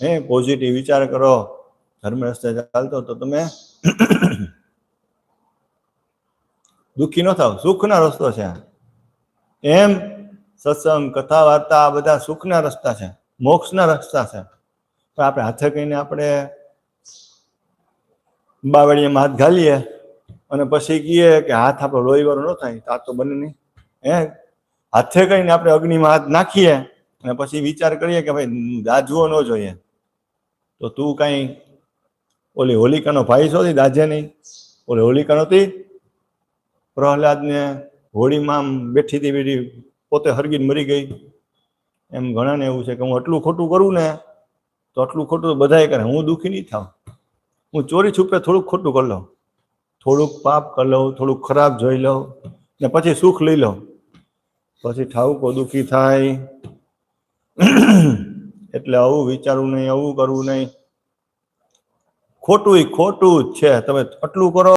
હે પોઝિટિવ વિચાર કરો, ધર્મ રસ્તે ચાલતો તો તમે દુઃખી ન થાવ, સુખના રસ્તો છે. એમ સત્સંગ, કથા, વાર્તા આ બધા સુખના રસ્તા છે, મોક્ષના રસ્તા છે. પણ આપણે હાથે કહીને આપણે બાવળીયામાં હાથ ઘાલીએ અને પછી કહીએ કે હાથ આપણો લોહીવાળો ન થાય, તો આ તો બને નહીં. હે હાથે કહીને આપણે અગ્નિમાં હાથ નાખીએ અને પછી વિચાર કરીએ કે ભાઈ દાજવો ન જોઈએ, તો તું કાંઈ ઓલી હોલિકાનો ભાઈ છો, દાજે નહીં. ઓલી હોલિકા નહોતી, પ્રહલાદને હોળીમાં બેઠી હતી, બેઠી પોતે હરગીને મરી ગઈ. એમ ઘણાને એવું છે કે હું આટલું ખોટું કરું ને તો આટલું ખોટું બધાએ કરે, હું દુઃખી નહીં થાવ. હું ચોરી છુપે થોડુંક ખોટું કરી લઉં, થોડુંક પાપ કરી લઉં, થોડુંક ખરાબ જોઈ લઉં ને પછી સુખ લઈ લઉં, પછી ઠાવકો દુઃખી થાય. એટલે આવું વિચારવું નહીં, આવું કરવું નહીં. ખોટું ખોટું જ છે. તમે આટલું કરો